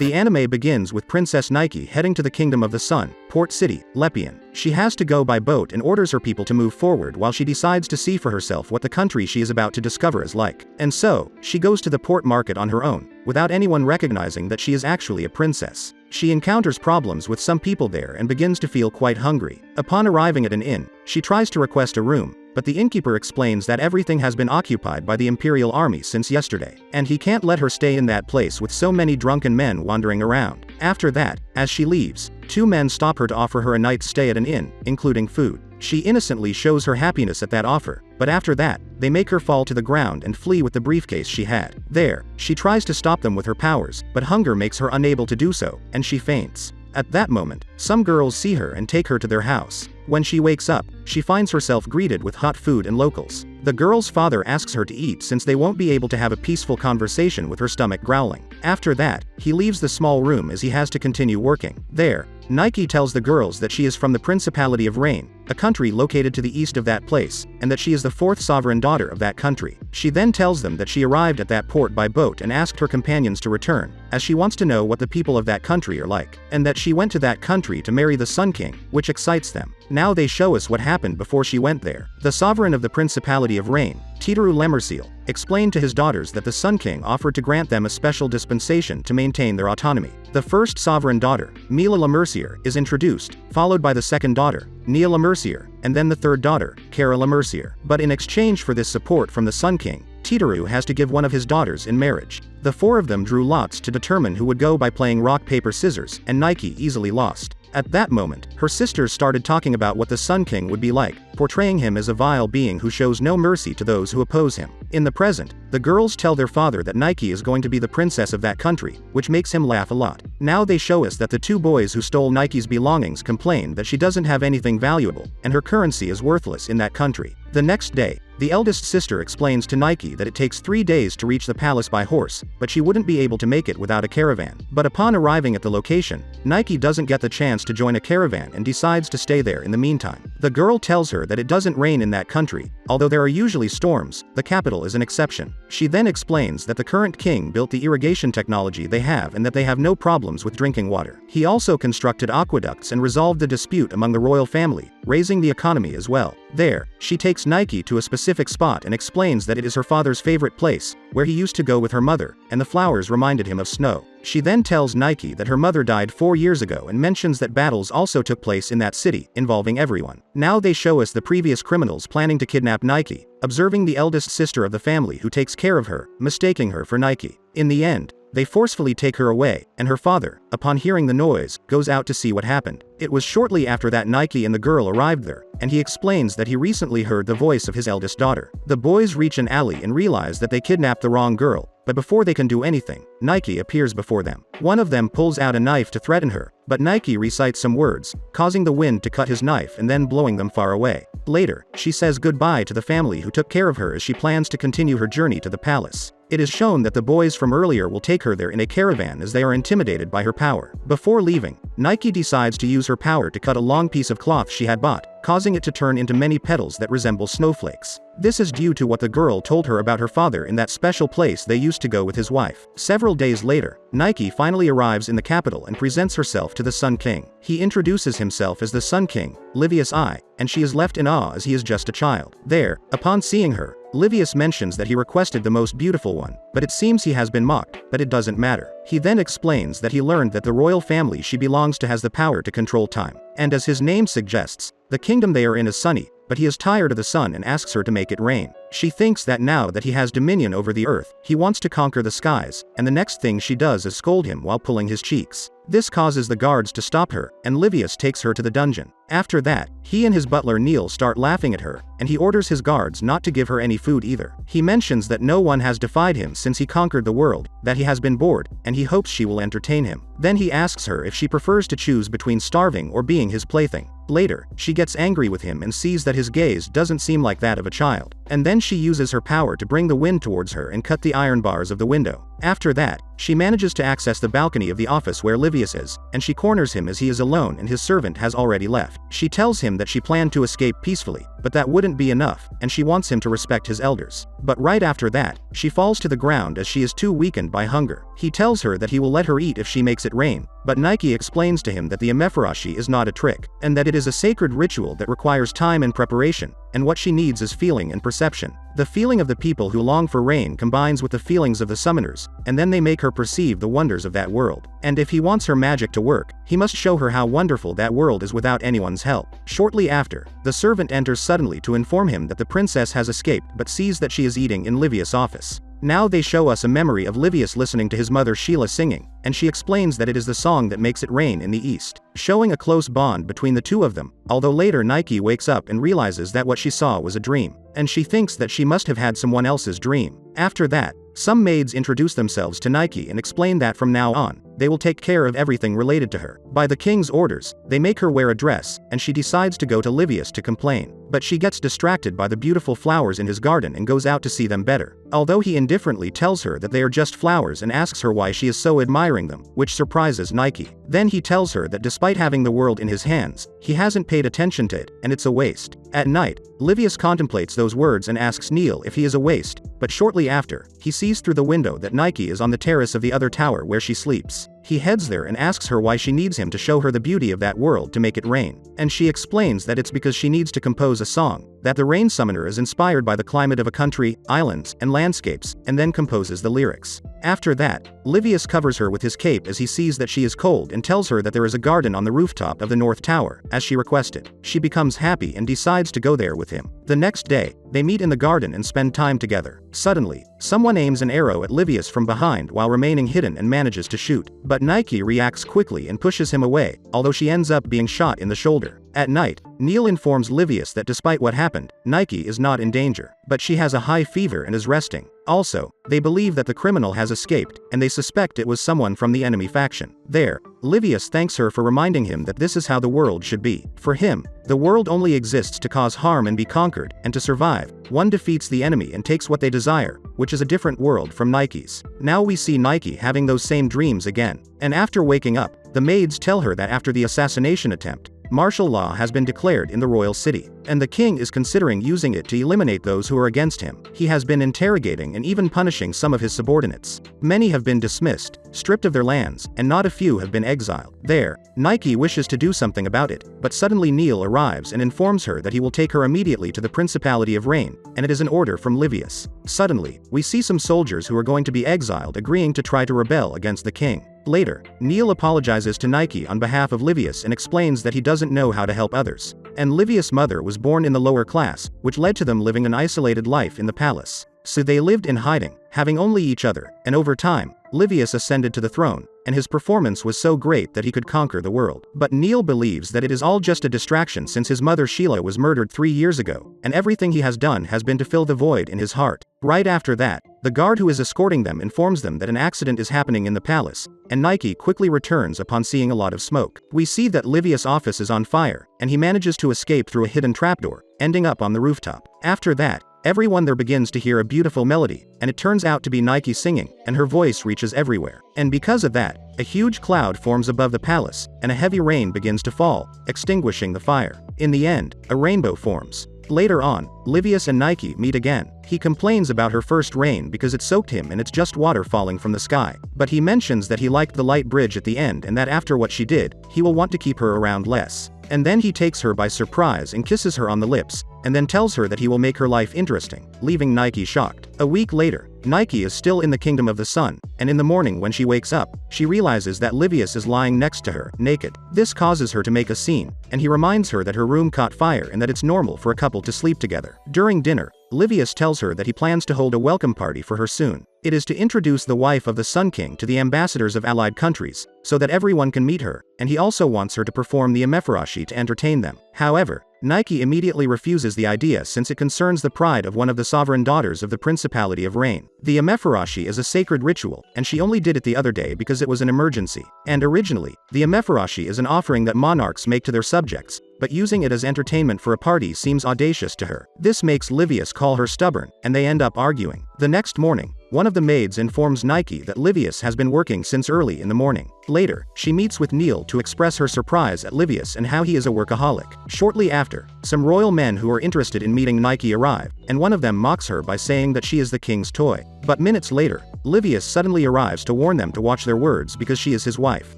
The anime begins with Princess Nike heading to the Kingdom of the Sun, Port City, Lepian. She has to go by boat and orders her people to move forward while she decides to see for herself what the country she is about to discover is like. And so, she goes to the port market on her own, without anyone recognizing that she is actually a princess. She encounters problems with some people there and begins to feel quite hungry. Upon arriving at an inn, she tries to request a room, but the innkeeper explains that everything has been occupied by the Imperial Army since yesterday, and he can't let her stay in that place with so many drunken men wandering around. After that, as she leaves, 2 men stop her to offer her a night's stay at an inn, including food. She innocently shows her happiness at that offer, but after that, they make her fall to the ground and flee with the briefcase she had. There, she tries to stop them with her powers, but hunger makes her unable to do so, and she faints. At that moment, some girls see her and take her to their house. When she wakes up, she finds herself greeted with hot food and locals. The girl's father asks her to eat since they won't be able to have a peaceful conversation with her stomach growling. After that, he leaves the small room as he has to continue working. There, Nike tells the girls that she is from the Principality of Rain, a country located to the east of that place, and that she is the 4th sovereign daughter of that country. She then tells them that she arrived at that port by boat and asked her companions to return, as she wants to know what the people of that country are like, and that she went to that country to marry the Sun King, which excites them. Now they show us what happened before she went there. The sovereign of the Principality of Rain, Nike Remercier, explained to his daughters that the Sun King offered to grant them a special dispensation to maintain their autonomy. The first sovereign daughter, Mila Remercier, is introduced, followed by the second daughter, Nia Remercier, and then the third daughter, Cara Remercier. But in exchange for this support from the Sun King, Titeru has to give one of his daughters in marriage. The 4 of them drew lots to determine who would go by playing rock paper scissors, and Nike easily lost. At that moment, her sisters started talking about what the Sun King would be like, portraying him as a vile being who shows no mercy to those who oppose him. In the present, the girls tell their father that Nike is going to be the princess of that country, which makes him laugh a lot. Now they show us that the 2 boys who stole Nike's belongings complain that she doesn't have anything valuable, and her currency is worthless in that country. The next day, the eldest sister explains to Nike that it takes 3 days to reach the palace by horse, but she wouldn't be able to make it without a caravan. But upon arriving at the location, Nike doesn't get the chance to join a caravan and decides to stay there in the meantime. The girl tells her that it doesn't rain in that country, although there are usually storms, the capital is an exception. She then explains that the current king built the irrigation technology they have and that they have no problems with drinking water. He also constructed aqueducts and resolved the dispute among the royal family, raising the economy as well. There, she takes Nike to a specific spot and explains that it is her father's favorite place, where he used to go with her mother, and the flowers reminded him of snow. She then tells Nike that her mother died 4 years ago and mentions that battles also took place in that city, involving everyone. Now they show us the previous criminals planning to kidnap Nike, observing the eldest sister of the family who takes care of her, mistaking her for Nike. In the end, they forcefully take her away, and her father, upon hearing the noise, goes out to see what happened. It was shortly after that Nike and the girl arrived there, and he explains that he recently heard the voice of his eldest daughter. The boys reach an alley and realize that they kidnapped the wrong girl, but before they can do anything, Nike appears before them. One of them pulls out a knife to threaten her, but Nike recites some words, causing the wind to cut his knife and then blowing them far away. Later, she says goodbye to the family who took care of her as she plans to continue her journey to the palace. It is shown that the boys from earlier will take her there in a caravan as they are intimidated by her power. Before leaving, Nike decides to use her power to cut a long piece of cloth she had bought, causing it to turn into many petals that resemble snowflakes. This is due to what the girl told her about her father in that special place they used to go with his wife. Several days later, Nike finally arrives in the capital and presents herself to the Sun King. He introduces himself as the Sun King, Livius I, and she is left in awe as he is just a child. There, upon seeing her, Livius mentions that he requested the most beautiful one, but it seems he has been mocked, but it doesn't matter. He then explains that he learned that the royal family she belongs to has the power to control time. And as his name suggests, the kingdom they are in is sunny, but he is tired of the sun and asks her to make it rain. She thinks that now that he has dominion over the earth, he wants to conquer the skies, and the next thing she does is scold him while pulling his cheeks. This causes the guards to stop her, and Livius takes her to the dungeon. After that, he and his butler Neil start laughing at her, and he orders his guards not to give her any food either. He mentions that no one has defied him since he conquered the world, that he has been bored, and he hopes she will entertain him. Then he asks her if she prefers to choose between starving or being his plaything. Later, she gets angry with him and sees that his gaze doesn't seem like that of a child. and then she uses her power to bring the wind towards her and cut the iron bars of the window. After that, she manages to access the balcony of the office where Livius is, and she corners him as he is alone and his servant has already left. She tells him that she planned to escape peacefully, but that wouldn't be enough, and she wants him to respect his elders. But right after that, she falls to the ground as she is too weakened by hunger. He tells her that he will let her eat if she makes it rain, but Nike explains to him that the Imefarashi is not a trick, and that it is a sacred ritual that requires time and preparation, and what she needs is feeling and perception. The feeling of the people who long for rain combines with the feelings of the summoners, and then they make her perceive the wonders of that world. And if he wants her magic to work, he must show her how wonderful that world is without anyone's help. Shortly after, the servant enters suddenly to inform him that the princess has escaped but sees that she is eating in Livius' office. Now they show us a memory of Livius listening to his mother Sheila singing, and she explains that it is the song that makes it rain in the east, showing a close bond between the two of them, although later Nike wakes up and realizes that what she saw was a dream, and she thinks that she must have had someone else's dream. After that, some maids introduce themselves to Nike and explain that from now on, they will take care of everything related to her. By the king's orders, they make her wear a dress, and she decides to go to Livius to complain. But she gets distracted by the beautiful flowers in his garden and goes out to see them better. Although he indifferently tells her that they are just flowers and asks her why she is so admiring them, which surprises Nike. Then he tells her that despite having the world in his hands, he hasn't paid attention to it, and it's a waste. At night, Livius contemplates those words and asks Neil if he is a waste, but shortly after, he sees through the window that Nike is on the terrace of the other tower where she sleeps. He heads there and asks her why she needs him to show her the beauty of that world to make it rain, and she explains that it's because she needs to compose a song, that the rain summoner is inspired by the climate of a country, islands, and landscapes, and then composes the lyrics. After that, Livius covers her with his cape as he sees that she is cold and tells her that there is a garden on the rooftop of the North Tower, as she requested. She becomes happy and decides to go there with him. The next day, they meet in the garden and spend time together. Suddenly, someone aims an arrow at Livius from behind while remaining hidden and manages to shoot, but Nike reacts quickly and pushes him away, although she ends up being shot in the shoulder. At night, Neil informs Livius that despite what happened, Nike is not in danger, but she has a high fever and is resting. Also, they believe that the criminal has escaped, and they suspect it was someone from the enemy faction. There, Livius thanks her for reminding him that this is how the world should be. For him, the world only exists to cause harm and be conquered, and to survive. One defeats the enemy and takes what they desire, which is a different world from Nike's. Now we see Nike having those same dreams again. And after waking up, the maids tell her that after the assassination attempt, martial law has been declared in the royal city, and the king is considering using it to eliminate those who are against him. He has been interrogating and even punishing some of his subordinates. Many have been dismissed, stripped of their lands, and not a few have been exiled. There, Nike wishes to do something about it, but suddenly Neil arrives and informs her that he will take her immediately to the Principality of Rain, and it is an order from Livius. Suddenly, we see some soldiers who are going to be exiled agreeing to try to rebel against the king. Later, Neil apologizes to Nike on behalf of Livius and explains that he doesn't know how to help others. And Livius' mother was born in the lower class, which led to them living an isolated life in the palace. So they lived in hiding, having only each other, and over time, Livius ascended to the throne, and his performance was so great that he could conquer the world. But Neil believes that it is all just a distraction since his mother Sheila was murdered 3 years ago, and everything he has done has been to fill the void in his heart. Right after that, the guard who is escorting them informs them that an accident is happening in the palace, and Nike quickly returns upon seeing a lot of smoke. We see that Livius' office is on fire, and he manages to escape through a hidden trapdoor, ending up on the rooftop. After that, everyone there begins to hear a beautiful melody, and it turns out to be Nike singing, and her voice reaches everywhere. And because of that, a huge cloud forms above the palace, and a heavy rain begins to fall, extinguishing the fire. In the end, a rainbow forms. Later on, Livius and Nike meet again. He complains about her first rain because it soaked him and it's just water falling from the sky. But he mentions that he liked the light bridge at the end and that after what she did, he will want to keep her around less. And then he takes her by surprise and kisses her on the lips, and then tells her that he will make her life interesting, leaving Nike shocked. A week later, Nike is still in the Kingdom of the Sun, and in the morning when she wakes up, she realizes that Livius is lying next to her, naked. This causes her to make a scene, and he reminds her that her room caught fire and that it's normal for a couple to sleep together. During dinner, Livius tells her that he plans to hold a welcome party for her soon. It is to introduce the wife of the Sun King to the ambassadors of allied countries, so that everyone can meet her, and he also wants her to perform the Imefarashi to entertain them. However, Nike immediately refuses the idea since it concerns the pride of one of the sovereign daughters of the Principality of Rain. The Imefarashi is a sacred ritual, and she only did it the other day because it was an emergency. And originally, the Imefarashi is an offering that monarchs make to their subjects, but using it as entertainment for a party seems audacious to her. This makes Livius call her stubborn, and they end up arguing. The next morning, one of the maids informs Nike that Livius has been working since early in the morning. Later, she meets with Neil to express her surprise at Livius and how he is a workaholic. Shortly after, some royal men who are interested in meeting Nike arrive, and one of them mocks her by saying that she is the king's toy. But minutes later, Livius suddenly arrives to warn them to watch their words because she is his wife.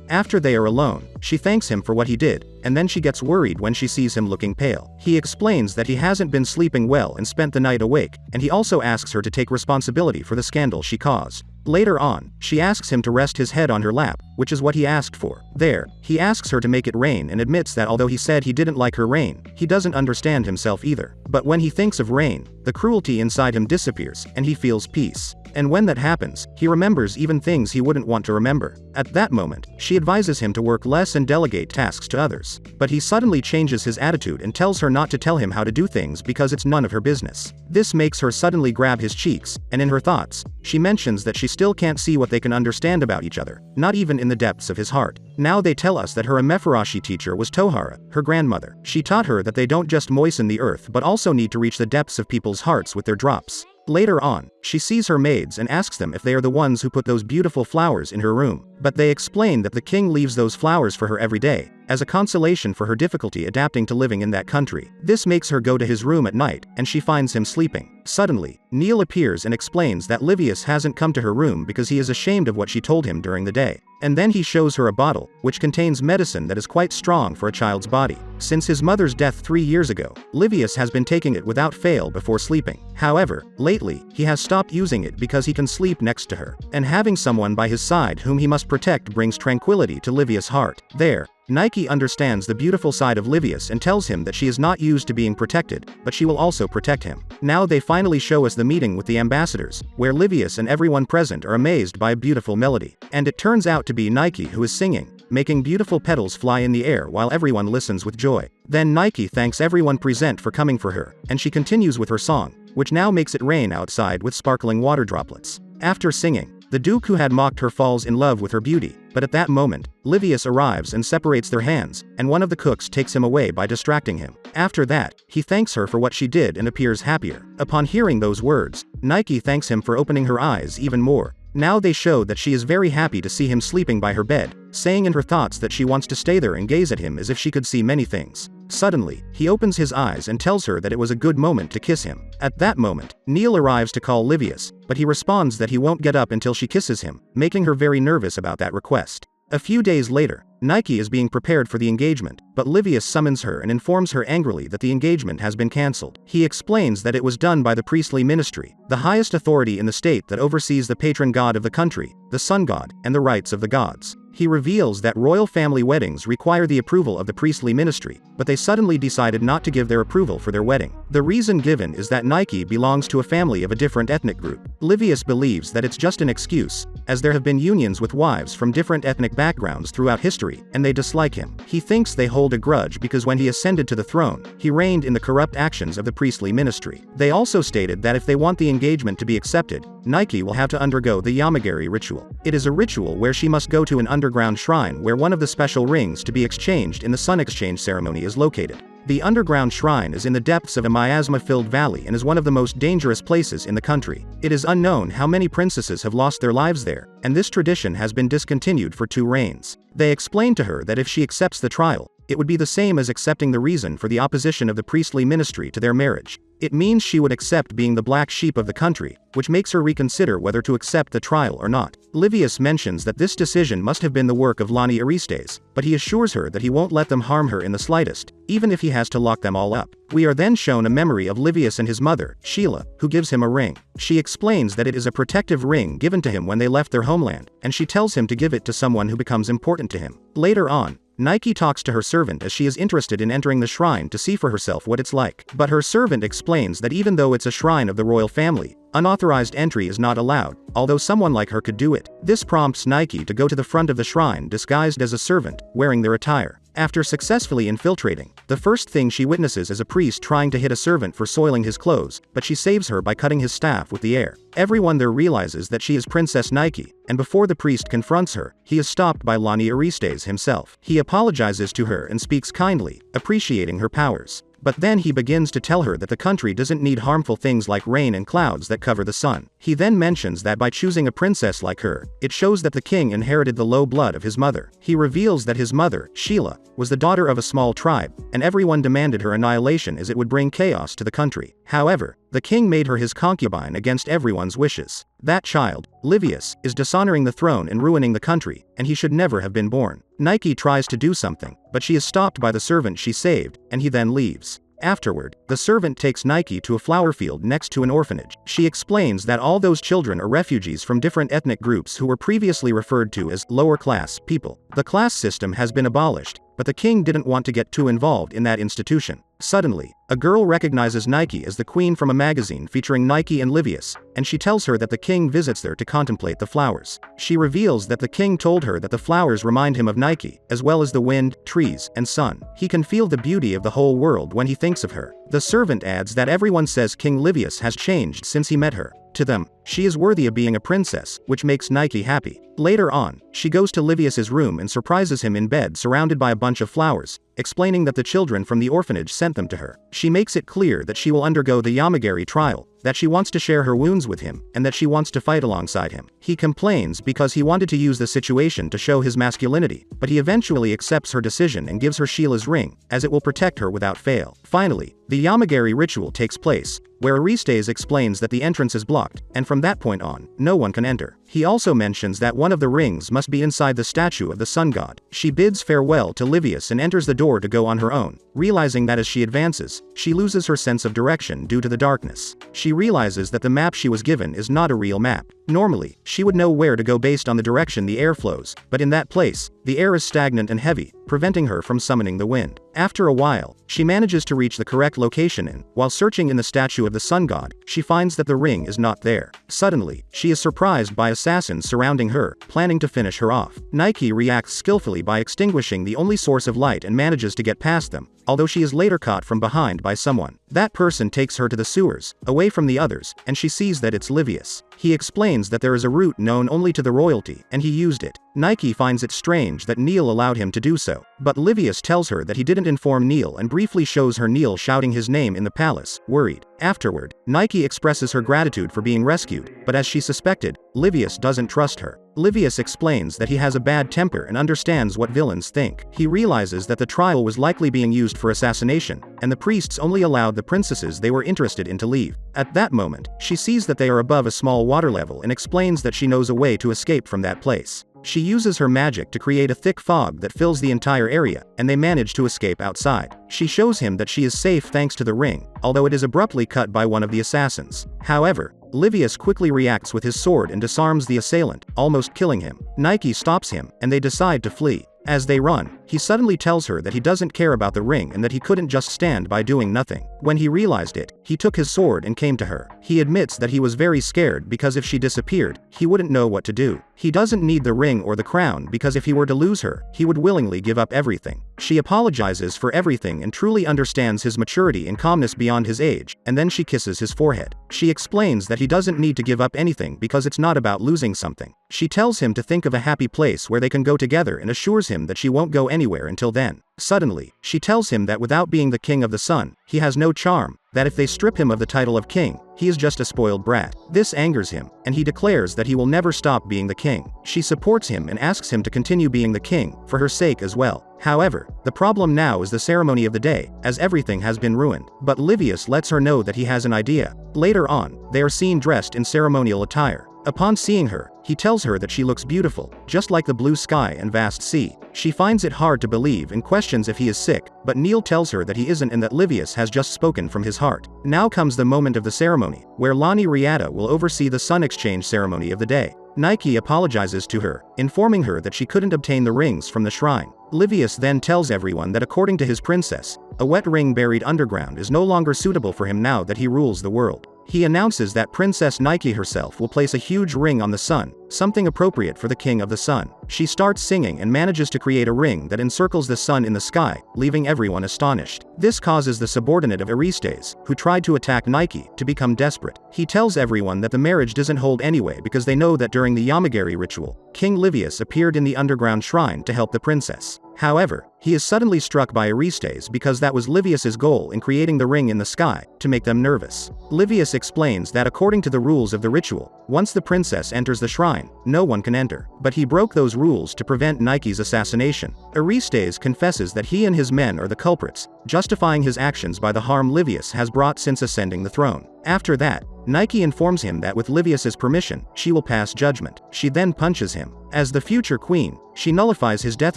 After they are alone, she thanks him for what he did, and then she gets worried when she sees him looking pale. He explains that he hasn't been sleeping well and spent the night awake, and he also asks her to take responsibility for the scandal she caused. Later on, she asks him to rest his head on her lap, which is what he asked for. There, he asks her to make it rain and admits that although he said he didn't like her rain, he doesn't understand himself either. But when he thinks of rain, the cruelty inside him disappears, and he feels peace. And when that happens, he remembers even things he wouldn't want to remember. At that moment, she advises him to work less and delegate tasks to others. But he suddenly changes his attitude and tells her not to tell him how to do things because it's none of her business. This makes her suddenly grab his cheeks, and in her thoughts, she mentions that she still can't see what they can understand about each other, not even in the depths of his heart. Now they tell us that her Imefarashi teacher was Tohara, her grandmother. She taught her that they don't just moisten the earth but also need to reach the depths of people's hearts with their drops. Later on, she sees her maids and asks them if they are the ones who put those beautiful flowers in her room. But they explain that the king leaves those flowers for her every day, as a consolation for her difficulty adapting to living in that country. This makes her go to his room at night, and she finds him sleeping. Suddenly, Neil appears and explains that Livius hasn't come to her room because he is ashamed of what she told him during the day. And then he shows her a bottle, which contains medicine that is quite strong for a child's body. Since his mother's death 3 years ago, Livius has been taking it without fail before sleeping. However, lately, he has stopped using it because he can sleep next to her. And having someone by his side whom he must protect brings tranquility to Livius' heart. There, Nike understands the beautiful side of Livius and tells him that she is not used to being protected, but she will also protect him. Now they finally show us the meeting with the ambassadors, where Livius and everyone present are amazed by a beautiful melody. And it turns out to be Nike who is singing, making beautiful petals fly in the air while everyone listens with joy. Then Nike thanks everyone present for coming for her, and she continues with her song, which now makes it rain outside with sparkling water droplets. After singing, the Duke who had mocked her falls in love with her beauty, but at that moment, Livius arrives and separates their hands, and one of the cooks takes him away by distracting him. After that, he thanks her for what she did and appears happier. Upon hearing those words, Nike thanks him for opening her eyes even more. Now they show that she is very happy to see him sleeping by her bed, saying in her thoughts that she wants to stay there and gaze at him as if she could see many things. Suddenly, he opens his eyes and tells her that it was a good moment to kiss him. At that moment, Neil arrives to call Livius, but he responds that he won't get up until she kisses him, making her very nervous about that request. A few days later, Nike is being prepared for the engagement, but Livius summons her and informs her angrily that the engagement has been cancelled. He explains that it was done by the priestly ministry, the highest authority in the state that oversees the patron god of the country, the sun god, and the rights of the gods. He reveals that royal family weddings require the approval of the priestly ministry, but they suddenly decided not to give their approval for their wedding. The reason given is that Nike belongs to a family of a different ethnic group. Livius believes that it's just an excuse, as there have been unions with wives from different ethnic backgrounds throughout history, and they dislike him. He thinks they hold a grudge because when he ascended to the throne, he reigned in the corrupt actions of the priestly ministry. They also stated that if they want the engagement to be accepted, Nike will have to undergo the Yamagiri ritual. It is a ritual where she must go to an underground shrine where one of the special rings to be exchanged in the sun exchange ceremony is located. The underground shrine is in the depths of a miasma-filled valley and is one of the most dangerous places in the country. It is unknown how many princesses have lost their lives there, and this tradition has been discontinued for 2 reigns. They explain to her that if she accepts the trial, it would be the same as accepting the reason for the opposition of the priestly ministry to their marriage. It means she would accept being the black sheep of the country, which makes her reconsider whether to accept the trial or not. Livius mentions that this decision must have been the work of Lani Aristes, but he assures her that he won't let them harm her in the slightest, even if he has to lock them all up. We are then shown a memory of Livius and his mother, Sheila, who gives him a ring. She explains that it is a protective ring given to him when they left their homeland, and she tells him to give it to someone who becomes important to him. Later on, Nike talks to her servant as she is interested in entering the shrine to see for herself what it's like. But her servant explains that even though it's a shrine of the royal family, unauthorized entry is not allowed, although someone like her could do it. This prompts Nike to go to the front of the shrine disguised as a servant, wearing their attire. After successfully infiltrating, The first thing she witnesses is a priest trying to hit a servant for soiling his clothes, but she saves her by cutting his staff with the air. Everyone there realizes that she is Princess Nike, and before the priest confronts her, he is stopped by Lonnie Aristes himself. He apologizes to her and speaks kindly, appreciating her powers. But then he begins to tell her that the country doesn't need harmful things like rain and clouds that cover the sun. He then mentions that by choosing a princess like her, it shows that the king inherited the low blood of his mother. He reveals that his mother, Sheila, was the daughter of a small tribe, and everyone demanded her annihilation as it would bring chaos to the country. However, the king made her his concubine against everyone's wishes. That child, Livius, is dishonoring the throne and ruining the country, and he should never have been born. Nike tries to do something, but she is stopped by the servant she saved, and he then leaves. Afterward, the servant takes Nike to a flower field next to an orphanage. She explains that all those children are refugees from different ethnic groups who were previously referred to as lower-class people. The class system has been abolished, but the king didn't want to get too involved in that institution. Suddenly, a girl recognizes Nike as the queen from a magazine featuring Nike and Livius, and she tells her that the king visits there to contemplate the flowers. She reveals that the king told her that the flowers remind him of Nike, as well as the wind, trees, and sun. He can feel the beauty of the whole world when he thinks of her. The servant adds that everyone says King Livius has changed since he met her. To them, she is worthy of being a princess, which makes Nike happy. Later on, she goes to Livius's room and surprises him in bed surrounded by a bunch of flowers, explaining that the children from the orphanage sent them to her. She makes it clear that she will undergo the Yamagiri trial, that she wants to share her wounds with him, and that she wants to fight alongside him. He complains because he wanted to use the situation to show his masculinity, but he eventually accepts her decision and gives her Sheila's ring, as it will protect her without fail. Finally, the Yamagiri ritual takes place, where Aristes explains that the entrance is blocked, and from that point on, no one can enter. He also mentions that one of the rings must be inside the statue of the sun god. She bids farewell to Livius and enters the door to go on her own, realizing that as she advances, she loses her sense of direction due to the darkness. She realizes that the map she was given is not a real map. Normally, she would know where to go based on the direction the air flows, but in that place, the air is stagnant and heavy, preventing her from summoning the wind. After a while, she manages to reach the correct location and, while searching in the statue of the sun god, she finds that the ring is not there. Suddenly, she is surprised by assassins surrounding her, planning to finish her off. Nike reacts skillfully by extinguishing the only source of light and manages to get past them, although she is later caught from behind by someone. That person takes her to the sewers, away from the others, and she sees that it's Livius. He explains that there is a route known only to the royalty, and he used it. Nike finds it strange that Neil allowed him to do so, but Livius tells her that he didn't inform Neil and briefly shows her Neil shouting his name in the palace, worried. Afterward, Nike expresses her gratitude for being rescued, but as she suspected, Livius doesn't trust her. Livius explains that he has a bad temper and understands what villains think. He realizes that the trial was likely being used for assassination, and the priests only allowed the princesses they were interested in to leave. At that moment, she sees that they are above a small water level and explains that she knows a way to escape from that place. She uses her magic to create a thick fog that fills the entire area, and they manage to escape outside. She shows him that she is safe thanks to the ring, although it is abruptly cut by one of the assassins. However, Livius quickly reacts with his sword and disarms the assailant, almost killing him. Nike stops him, and they decide to flee. As they run, he suddenly tells her that he doesn't care about the ring and that he couldn't just stand by doing nothing. When he realized it, he took his sword and came to her. He admits that he was very scared because if she disappeared, he wouldn't know what to do. He doesn't need the ring or the crown because if he were to lose her, he would willingly give up everything. She apologizes for everything and truly understands his maturity and calmness beyond his age, and then she kisses his forehead. She explains that he doesn't need to give up anything because it's not about losing something. She tells him to think of a happy place where they can go together and assures him that she won't go anywhere until then. Suddenly, she tells him that without being the king of the sun, he has no charm, that if they strip him of the title of king, he is just a spoiled brat. This angers him, and he declares that he will never stop being the king. She supports him and asks him to continue being the king, for her sake as well. However, the problem now is the ceremony of the day, as everything has been ruined. But Livius lets her know that he has an idea. Later on, they are seen dressed in ceremonial attire. Upon seeing her, he tells her that she looks beautiful, just like the blue sky and vast sea. She finds it hard to believe and questions if he is sick, but Neil tells her that he isn't and that Livius has just spoken from his heart. Now comes the moment of the ceremony, where Lonnie Riata will oversee the sun exchange ceremony of the day. Nike apologizes to her, informing her that she couldn't obtain the rings from the shrine. Livius then tells everyone that according to his princess, a wet ring buried underground is no longer suitable for him now that he rules the world. He announces that Princess Nike herself will place a huge ring on the sun, something appropriate for the king of the sun. She starts singing and manages to create a ring that encircles the sun in the sky, leaving everyone astonished. This causes the subordinate of Aristes, who tried to attack Nike, to become desperate. He tells everyone that the marriage doesn't hold anyway because they know that during the Yamagiri ritual, King Livius appeared in the underground shrine to help the princess. However, he is suddenly struck by Aristes because that was Livius's goal in creating the ring in the sky, to make them nervous. Livius explains that according to the rules of the ritual, once the princess enters the shrine, no one can enter. But he broke those rules to prevent Nike's assassination. Aristes confesses that he and his men are the culprits, justifying his actions by the harm Livius has brought since ascending the throne. After that, Nike informs him that with Livius's permission, she will pass judgment. She then punches him. As the future queen, she nullifies his death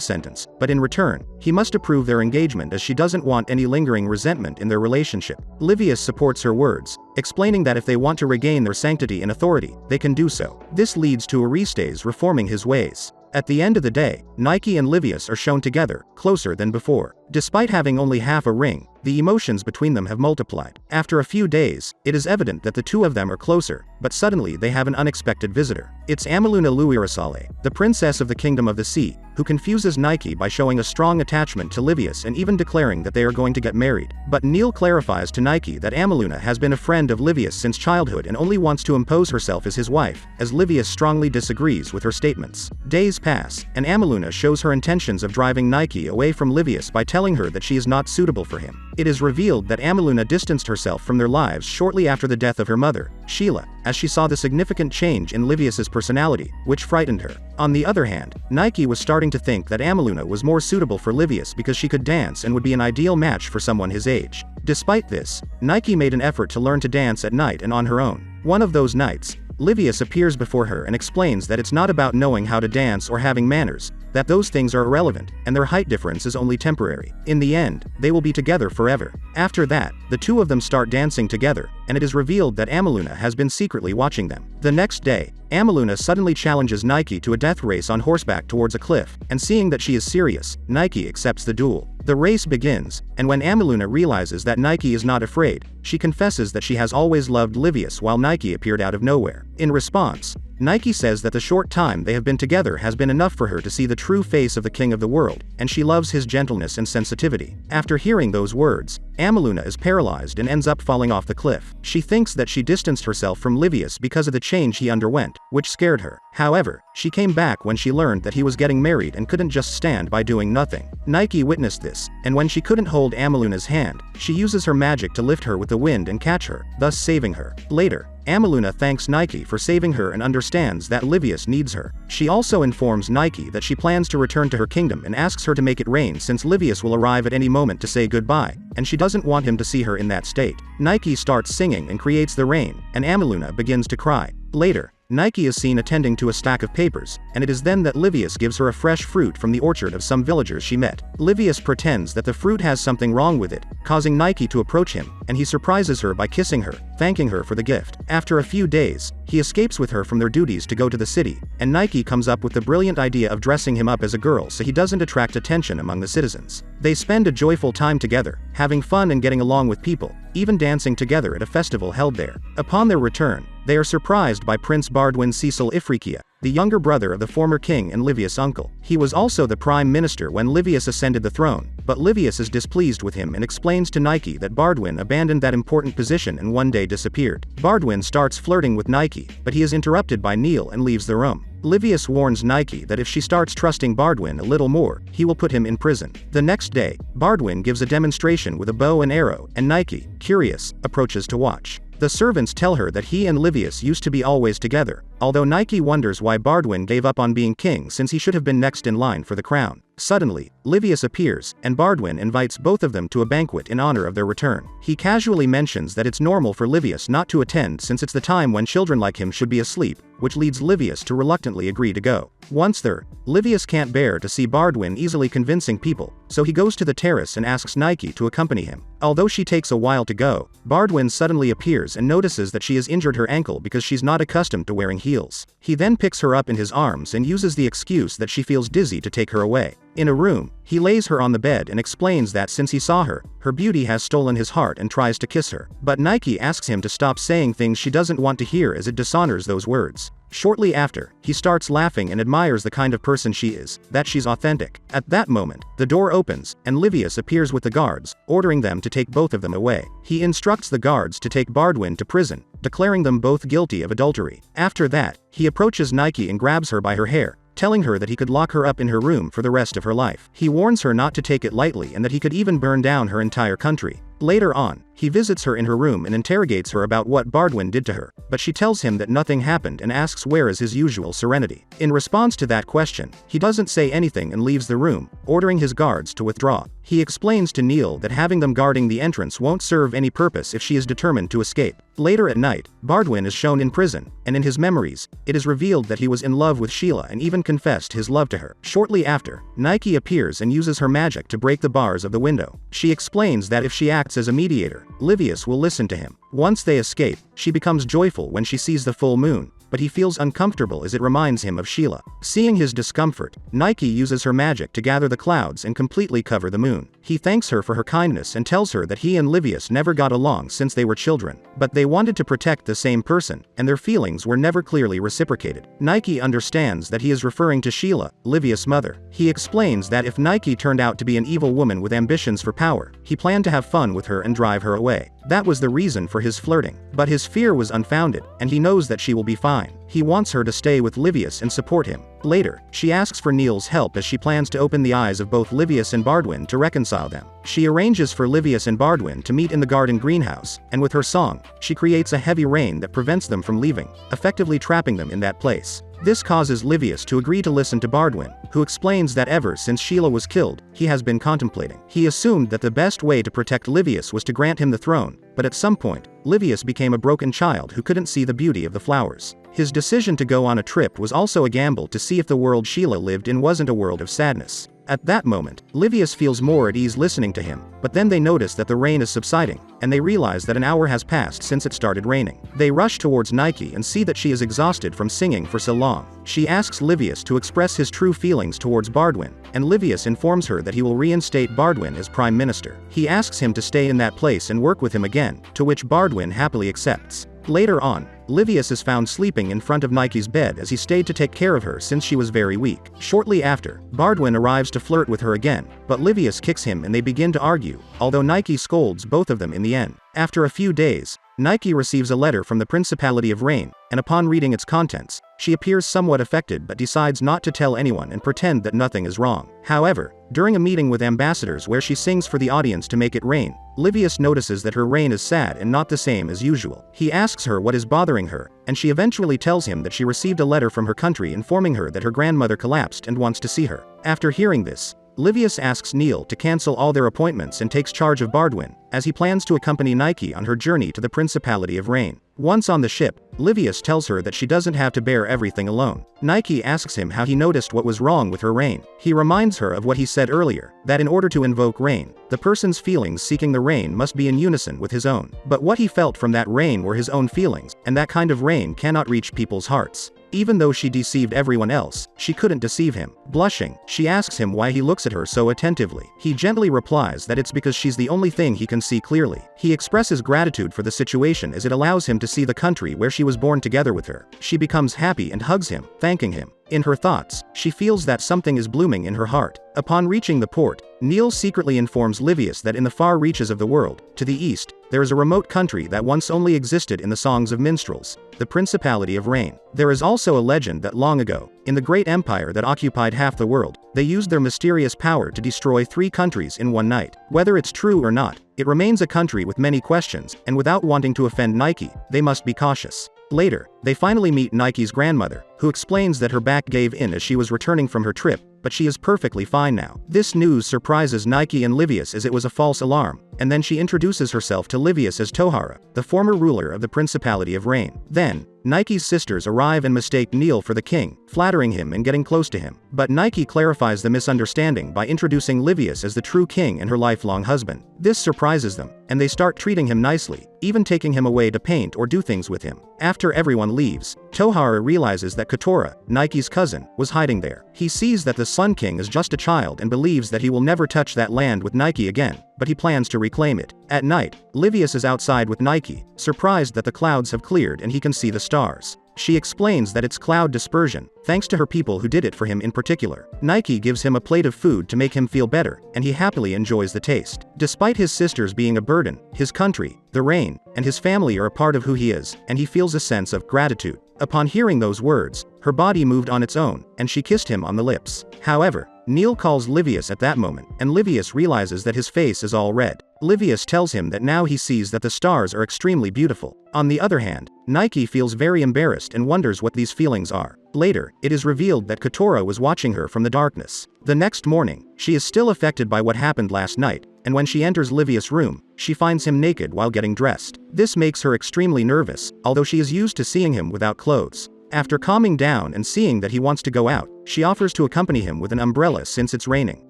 sentence, but in return, he must approve their engagement as she doesn't want any lingering resentment in their relationship. Livius supports her words, explaining that if they want to regain their sanctity and authority, they can do so. This leads to Aristes reforming his ways. At the end of the day, Nike and Livius are shown together, closer than before. Despite having only half a ring, the emotions between them have multiplied. After a few days, it is evident that the two of them are closer, but suddenly they have an unexpected visitor. It's Amaluna Luirasale, the princess of the Kingdom of the Sea, who confuses Nike by showing a strong attachment to Livius and even declaring that they are going to get married. But Neil clarifies to Nike that Amaluna has been a friend of Livius since childhood and only wants to impose herself as his wife, as Livius strongly disagrees with her statements. Days pass, and Amaluna shows her intentions of driving Nike away from Livius by telling her that she is not suitable for him. It is revealed that Amaluna distanced herself from their lives shortly after the death of her mother, Sheila, as she saw the significant change in Livius's personality, which frightened her. On the other hand, Nike was starting to think that Amaluna was more suitable for Livius because she could dance and would be an ideal match for someone his age. Despite this, Nike made an effort to learn to dance at night and on her own. One of those nights, Livius appears before her and explains that it's not about knowing how to dance or having manners, that those things are irrelevant, and their height difference is only temporary. In the end, they will be together forever. After that, the two of them start dancing together, and it is revealed that Amaluna has been secretly watching them. The next day, Amaluna suddenly challenges Nike to a death race on horseback towards a cliff, and seeing that she is serious, Nike accepts the duel. The race begins, and when Amaluna realizes that Nike is not afraid, she confesses that she has always loved Livius while Nike appeared out of nowhere. In response, Nike says that the short time they have been together has been enough for her to see the true face of the king of the world, and she loves his gentleness and sensitivity. After hearing those words, Amaluna is paralyzed and ends up falling off the cliff. She thinks that she distanced herself from Livius because of the change he underwent, which scared her. However, she came back when she learned that he was getting married and couldn't just stand by doing nothing. Nike witnessed this, and when she couldn't hold Amaluna's hand, she uses her magic to lift her with the wind and catch her, thus saving her. Later, Amaluna thanks Nike for saving her and understands that Livius needs her. She also informs Nike that she plans to return to her kingdom and asks her to make it rain since Livius will arrive at any moment to say goodbye, and she doesn't want him to see her in that state. Nike starts singing and creates the rain, and Amaluna begins to cry. Later, Nike is seen attending to a stack of papers, and it is then that Livius gives her a fresh fruit from the orchard of some villagers she met. Livius pretends that the fruit has something wrong with it, causing Nike to approach him, and he surprises her by kissing her, thanking her for the gift. After a few days, he escapes with her from their duties to go to the city, and Nike comes up with the brilliant idea of dressing him up as a girl so he doesn't attract attention among the citizens. They spend a joyful time together, having fun and getting along with people, even dancing together at a festival held there. Upon their return, they are surprised by Prince Bardwin Cecil Ifrikia, the younger brother of the former king and Livius' uncle. He was also the prime minister when Livius ascended the throne, but Livius is displeased with him and explains to Nike that Bardwin abandoned that important position and one day disappeared. Bardwin starts flirting with Nike, but he is interrupted by Neil and leaves the room. Livius warns Nike that if she starts trusting Bardwin a little more, he will put him in prison. The next day, Bardwin gives a demonstration with a bow and arrow, and Nike, curious, approaches to watch. The servants tell her that he and Livius used to be always together, although Nike wonders why Bardwin gave up on being king since he should have been next in line for the crown. Suddenly, Livius appears, and Bardwin invites both of them to a banquet in honor of their return. He casually mentions that it's normal for Livius not to attend since it's the time when children like him should be asleep, which leads Livius to reluctantly agree to go. Once there, Livius can't bear to see Bardwin easily convincing people, so he goes to the terrace and asks Nike to accompany him. Although she takes a while to go, Bardwin suddenly appears and notices that she has injured her ankle because she's not accustomed to wearing heels. He then picks her up in his arms and uses the excuse that she feels dizzy to take her away. In a room, he lays her on the bed and explains that since he saw her, her beauty has stolen his heart and tries to kiss her. But Nike asks him to stop saying things she doesn't want to hear as it dishonors those words. Shortly after, he starts laughing and admires the kind of person she is, that she's authentic. At that moment, the door opens, and Livius appears with the guards, ordering them to take both of them away. He instructs the guards to take Bardwin to prison, declaring them both guilty of adultery. After that, he approaches Nike and grabs her by her hair, telling her that he could lock her up in her room for the rest of her life. He warns her not to take it lightly and that he could even burn down her entire country. Later on, he visits her in her room and interrogates her about what Bardwin did to her, but she tells him that nothing happened and asks where is his usual serenity. In response to that question, he doesn't say anything and leaves the room, ordering his guards to withdraw. He explains to Neil that having them guarding the entrance won't serve any purpose if she is determined to escape. Later at night, Bardwin is shown in prison, and in his memories, it is revealed that he was in love with Sheila and even confessed his love to her. Shortly after, Nike appears and uses her magic to break the bars of the window. She explains that if she acts as a mediator, Livius will listen to him. Once they escape, she becomes joyful when she sees the full moon, but he feels uncomfortable as it reminds him of Sheila. Seeing his discomfort, Nike uses her magic to gather the clouds and completely cover the moon. He thanks her for her kindness and tells her that he and Livius never got along since they were children, but they wanted to protect the same person, and their feelings were never clearly reciprocated. Nike understands that he is referring to Sheila, Livius' mother. He explains that if Nike turned out to be an evil woman with ambitions for power, he planned to have fun with her and drive her away. That was the reason for his flirting. But his fear was unfounded, and he knows that she will be fine. He wants her to stay with Livius and support him. Later, she asks for Neil's help as she plans to open the eyes of both Livius and Bardwin to reconcile them. She arranges for Livius and Bardwin to meet in the garden greenhouse, and with her song, she creates a heavy rain that prevents them from leaving, effectively trapping them in that place. This causes Livius to agree to listen to Bardwin, who explains that ever since Sheila was killed, he has been contemplating. He assumed that the best way to protect Livius was to grant him the throne, but at some point, Livius became a broken child who couldn't see the beauty of the flowers. His decision to go on a trip was also a gamble to see if the world Sheila lived in wasn't a world of sadness. At that moment, Livius feels more at ease listening to him, but then they notice that the rain is subsiding, and they realize that an hour has passed since it started raining. They rush towards Nike and see that she is exhausted from singing for so long. She asks Livius to express his true feelings towards Bardwin, and Livius informs her that he will reinstate Bardwin as prime minister. He asks him to stay in that place and work with him again, to which Bardwin happily accepts. Later on, Livius is found sleeping in front of Nike's bed as he stayed to take care of her since she was very weak. Shortly after, Bardwin arrives to flirt with her again, but Livius kicks him and they begin to argue, although Nike scolds both of them in the end. After a few days, Nike receives a letter from the Principality of Rain, and upon reading its contents, she appears somewhat affected but decides not to tell anyone and pretend that nothing is wrong. However, during a meeting with ambassadors where she sings for the audience to make it rain, Livius notices that her rain is sad and not the same as usual. He asks her what is bothering her, and she eventually tells him that she received a letter from her country informing her that her grandmother collapsed and wants to see her. After hearing this, Livius asks Neil to cancel all their appointments and takes charge of Bardwin, as he plans to accompany Nike on her journey to the Principality of Rain. Once on the ship, Livius tells her that she doesn't have to bear everything alone. Nike asks him how he noticed what was wrong with her rain. He reminds her of what he said earlier, that in order to invoke rain, the person's feelings seeking the rain must be in unison with his own. But what he felt from that rain were his own feelings, and that kind of rain cannot reach people's hearts. Even though she deceived everyone else, she couldn't deceive him. Blushing, she asks him why he looks at her so attentively. He gently replies that it's because she's the only thing he can see clearly. He expresses gratitude for the situation as it allows him to see the country where she was born together with her. She becomes happy and hugs him, thanking him. In her thoughts, she feels that something is blooming in her heart. Upon reaching the port, Neil secretly informs Livius that in the far reaches of the world, to the east, there is a remote country that once only existed in the songs of minstrels, the Principality of Rain. There is also a legend that long ago, in the great empire that occupied half the world, they used their mysterious power to destroy 3 countries in one night. Whether it's true or not, it remains a country with many questions, and without wanting to offend Nike, they must be cautious. Later, they finally meet Nike's grandmother, who explains that her back gave in as she was returning from her trip, but she is perfectly fine now. This news surprises Nike and Livius as it was a false alarm, and then she introduces herself to Livius as Tohara, the former ruler of the Principality of Rain. Then, Nike's sisters arrive and mistake Neil for the king, flattering him and getting close to him. But Nike clarifies the misunderstanding by introducing Livius as the true king and her lifelong husband. This surprises them, and they start treating him nicely, even taking him away to paint or do things with him. After everyone leaves, Tohara realizes that Katora, Nike's cousin, was hiding there. He sees that the Sun King is just a child and believes that he will never touch that land with Nike again, but he plans to reclaim it. At night, Livius is outside with Nike, surprised that the clouds have cleared and he can see the stars. She explains that it's cloud dispersion, thanks to her people who did it for him in particular. Nike gives him a plate of food to make him feel better, and he happily enjoys the taste. Despite his sisters being a burden, his country, the rain, and his family are a part of who he is, and he feels a sense of gratitude. Upon hearing those words, her body moved on its own, and she kissed him on the lips. However, Neil calls Livius at that moment, and Livius realizes that his face is all red. Livius tells him that now he sees that the stars are extremely beautiful. On the other hand, Nike feels very embarrassed and wonders what these feelings are. Later, it is revealed that Katora was watching her from the darkness. The next morning, she is still affected by what happened last night, and when she enters Livius' room, she finds him naked while getting dressed. This makes her extremely nervous, although she is used to seeing him without clothes. After calming down and seeing that he wants to go out, she offers to accompany him with an umbrella since it's raining.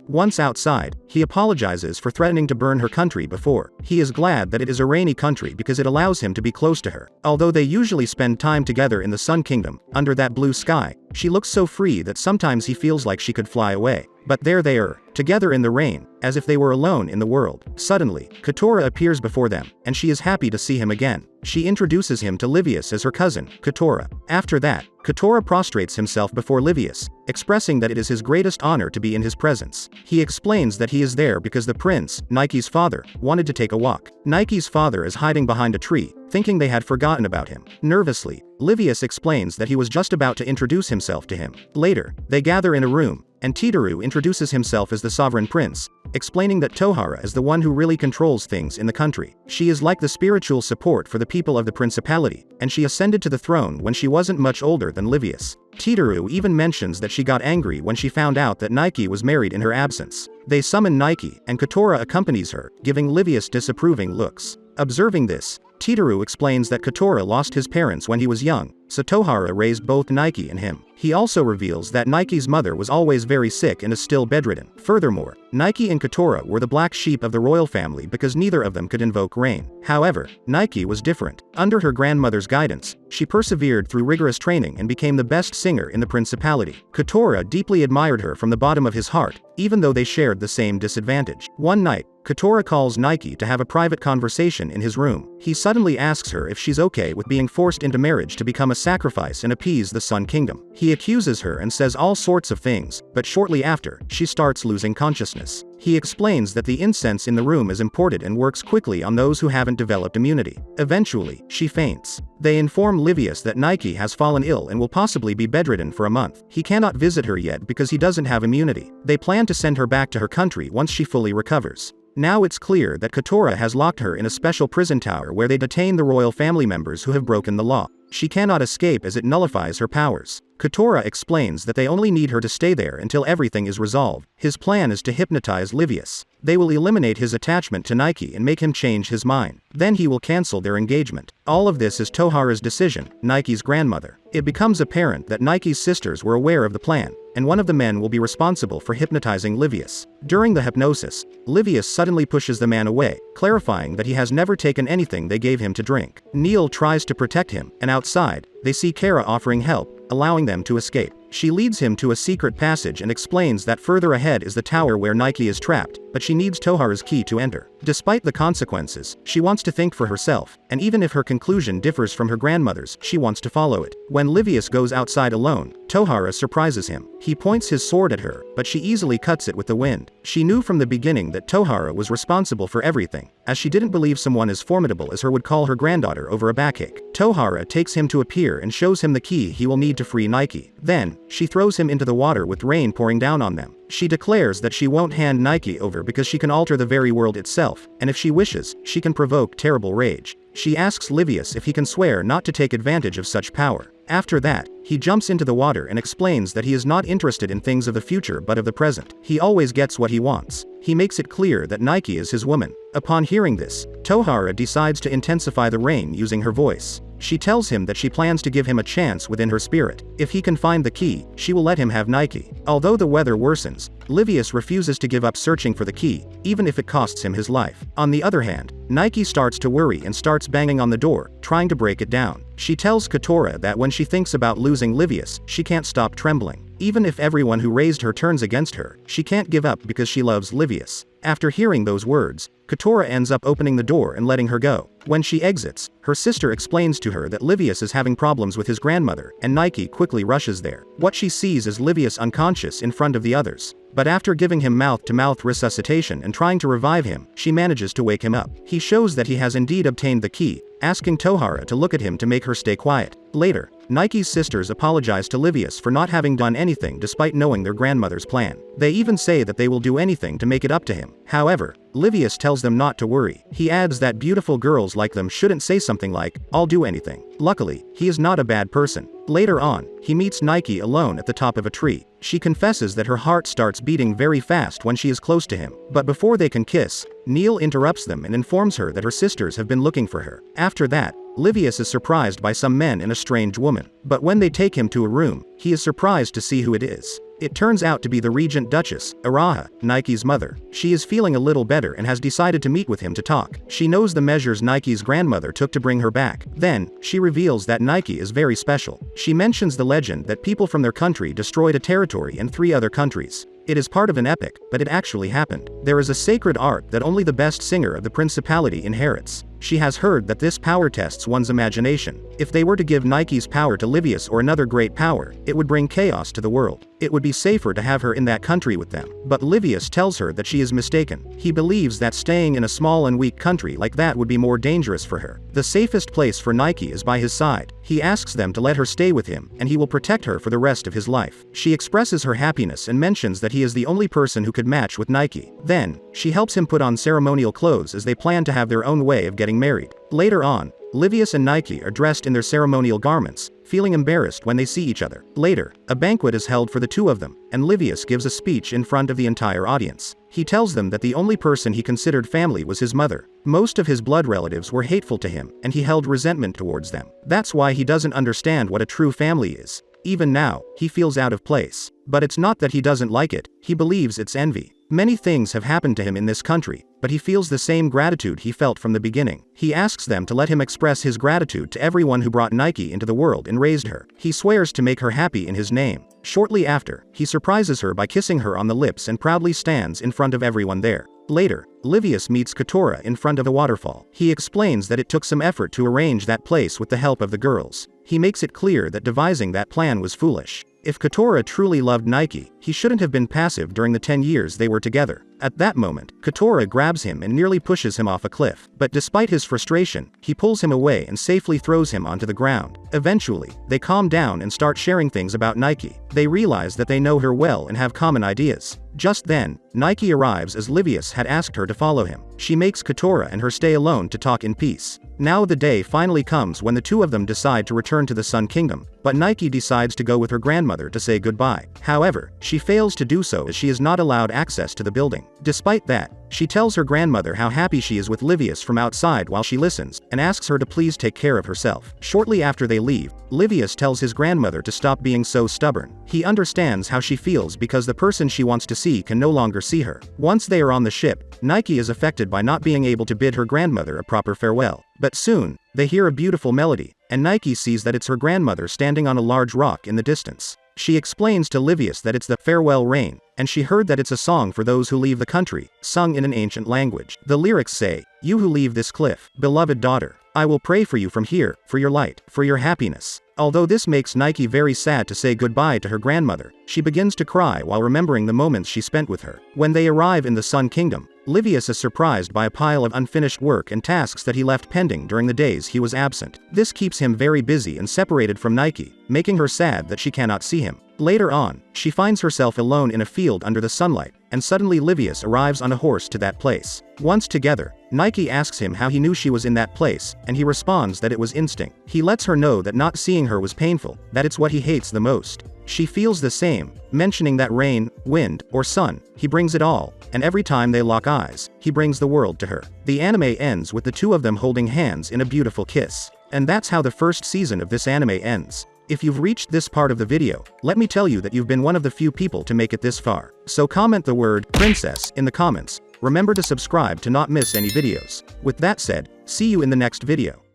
Once outside, he apologizes for threatening to burn her country before. He is glad that it is a rainy country because it allows him to be close to her. Although they usually spend time together in the Sun Kingdom, under that blue sky, she looks so free that sometimes he feels like she could fly away. But there they are, together in the rain, as if they were alone in the world. Suddenly, Katora appears before them, and she is happy to see him again. She introduces him to Livius as her cousin, Katora. After that, Katora prostrates himself before Livius, expressing that it is his greatest honor to be in his presence. He explains that he is there because the prince, Nike's father, wanted to take a walk. Nike's father is hiding behind a tree, thinking they had forgotten about him. Nervously, Livius explains that he was just about to introduce himself to him. Later, they gather in a room, and Titaru introduces himself as the sovereign prince, explaining that Tohara is the one who really controls things in the country. She is like the spiritual support for the people of the principality, and she ascended to the throne when she wasn't much older than Livius. Titaru even mentions that she got angry when she found out that Nike was married in her absence. They summon Nike, and Katora accompanies her, giving Livius disapproving looks. Observing this, Titaru explains that Katora lost his parents when he was young, so Tohara raised both Nike and him. He also reveals that Nike's mother was always very sick and is still bedridden. Furthermore, Nike and Katora were the black sheep of the royal family because neither of them could invoke rain. However, Nike was different. Under her grandmother's guidance, she persevered through rigorous training and became the best singer in the principality. Katora deeply admired her from the bottom of his heart, even though they shared the same disadvantage. One night, Katora calls Nike to have a private conversation in his room. He suddenly asks her if she's okay with being forced into marriage to become a sacrifice and appease the Sun Kingdom. He accuses her and says all sorts of things, but shortly after, she starts losing consciousness. He explains that the incense in the room is imported and works quickly on those who haven't developed immunity. Eventually, she faints. They inform Livius that Nike has fallen ill and will possibly be bedridden for a month. He cannot visit her yet because he doesn't have immunity. They plan to send her back to her country once she fully recovers. Now it's clear that Katora has locked her in a special prison tower where they detain the royal family members who have broken the law. She cannot escape as it nullifies her powers. Katora explains that they only need her to stay there until everything is resolved. His plan is to hypnotize Livius. They will eliminate his attachment to Nike and make him change his mind. Then he will cancel their engagement. All of this is Tohara's decision, Nike's grandmother. It becomes apparent that Nike's sisters were aware of the plan, and one of the men will be responsible for hypnotizing Livius. During the hypnosis, Livius suddenly pushes the man away, clarifying that he has never taken anything they gave him to drink. Neil tries to protect him, and outside, they see Kara offering help, allowing them to escape. She leads him to a secret passage and explains that further ahead is the tower where Nike is trapped, but she needs Tohara's key to enter. Despite the consequences, she wants to think for herself, and even if her conclusion differs from her grandmother's, she wants to follow it. When Livius goes outside alone, Tohara surprises him. He points his sword at her, but she easily cuts it with the wind. She knew from the beginning that Tohara was responsible for everything, as she didn't believe someone as formidable as her would call her granddaughter over a backache. Tohara takes him to a pier and shows him the key he will need to free Nike. Then, she throws him into the water with rain pouring down on them. She declares that she won't hand Nike over because she can alter the very world itself, and if she wishes, she can provoke terrible rage. She asks Livius if he can swear not to take advantage of such power. After that, he jumps into the water and explains that he is not interested in things of the future but of the present. He always gets what he wants. He makes it clear that Nike is his woman. Upon hearing this, Tohara decides to intensify the rain using her voice. She tells him that she plans to give him a chance within her spirit. If he can find the key, she will let him have Nike. Although the weather worsens, Livius refuses to give up searching for the key, even if it costs him his life. On the other hand, Nike starts to worry and starts banging on the door, trying to break it down. She tells Katora that when she thinks about losing Livius, she can't stop trembling. Even if everyone who raised her turns against her, she can't give up because she loves Livius. After hearing those words, Katora ends up opening the door and letting her go. When she exits, her sister explains to her that Livius is having problems with his grandmother, and Nike quickly rushes there. What she sees is Livius unconscious in front of the others. But after giving him mouth-to-mouth resuscitation and trying to revive him, she manages to wake him up. He shows that he has indeed obtained the key, asking Tohara to look at him to make her stay quiet. Later, Nike's sisters apologize to Livius for not having done anything despite knowing their grandmother's plan. They even say that they will do anything to make it up to him. However, Livius tells them not to worry. He adds that beautiful girls like them shouldn't say something like, "I'll do anything." Luckily, he is not a bad person. Later on, he meets Nike alone at the top of a tree. She confesses that her heart starts beating very fast when she is close to him. But before they can kiss, Neil interrupts them and informs her that her sisters have been looking for her. After that, Livius is surprised by some men and a strange woman. But when they take him to a room, he is surprised to see who it is. It turns out to be the Regent Duchess, Araha, Nike's mother. She is feeling a little better and has decided to meet with him to talk. She knows the measures Nike's grandmother took to bring her back. Then, she reveals that Nike is very special. She mentions the legend that people from their country destroyed a territory in 3 other countries. It is part of an epic, but it actually happened. There is a sacred art that only the best singer of the principality inherits. She has heard that this power tests one's imagination. If they were to give Nike's power to Livius or another great power, it would bring chaos to the world. It would be safer to have her in that country with them. But Livius tells her that she is mistaken. He believes that staying in a small and weak country like that would be more dangerous for her. The safest place for Nike is by his side. He asks them to let her stay with him, and he will protect her for the rest of his life. She expresses her happiness and mentions that he is the only person who could match with Nike. Then, she helps him put on ceremonial clothes as they plan to have their own way of getting married. Later on, Livius and Nike are dressed in their ceremonial garments, feeling embarrassed when they see each other. Later, a banquet is held for the two of them, and Livius gives a speech in front of the entire audience. He tells them that the only person he considered family was his mother. Most of his blood relatives were hateful to him, and he held resentment towards them. That's why he doesn't understand what a true family is. Even now, he feels out of place. But it's not that he doesn't like it, he believes it's envy. Many things have happened to him in this country, but he feels the same gratitude he felt from the beginning. He asks them to let him express his gratitude to everyone who brought Nike into the world and raised her. He swears to make her happy in his name. Shortly after, he surprises her by kissing her on the lips and proudly stands in front of everyone there. Later, Livius meets Katora in front of a waterfall. He explains that it took some effort to arrange that place with the help of the girls. He makes it clear that devising that plan was foolish. If Katora truly loved Nike, he shouldn't have been passive during the 10 years they were together. At that moment, Katora grabs him and nearly pushes him off a cliff. But despite his frustration, he pulls him away and safely throws him onto the ground. Eventually, they calm down and start sharing things about Nike. They realize that they know her well and have common ideas. Just then, Nike arrives as Livius had asked her to follow him. She makes Katora and her stay alone to talk in peace. Now the day finally comes when the two of them decide to return to the Sun Kingdom, but Nike decides to go with her grandmother to say goodbye. However, she fails to do so as she is not allowed access to the building. Despite that, she tells her grandmother how happy she is with Livius from outside while she listens, and asks her to please take care of herself. Shortly after they leave, Livius tells his grandmother to stop being so stubborn. He understands how she feels because the person she wants to see can no longer see her. Once they are on the ship, Nike is affected by not being able to bid her grandmother a proper farewell. But soon, they hear a beautiful melody, and Nike sees that it's her grandmother standing on a large rock in the distance. She explains to Livius that it's the farewell rain, and she heard that it's a song for those who leave the country, sung in an ancient language. The lyrics say, "You who leave this cliff, beloved daughter, I will pray for you from here, for your light, for your happiness." Although this makes Nike very sad to say goodbye to her grandmother, she begins to cry while remembering the moments she spent with her. When they arrive in the Sun Kingdom, Livius is surprised by a pile of unfinished work and tasks that he left pending during the days he was absent. This keeps him very busy and separated from Nike, making her sad that she cannot see him. Later on, she finds herself alone in a field under the sunlight, and suddenly Livius arrives on a horse to that place. Once together, Nike asks him how he knew she was in that place, and he responds that it was instinct. He lets her know that not seeing her was painful, that it's what he hates the most. She feels the same, mentioning that rain, wind, or sun, he brings it all, and every time they lock eyes, he brings the world to her. The anime ends with the two of them holding hands in a beautiful kiss. And that's how the first season of this anime ends. If you've reached this part of the video, let me tell you that you've been one of the few people to make it this far. So comment the word princess in the comments. Remember to subscribe to not miss any videos. With that said, see you in the next video.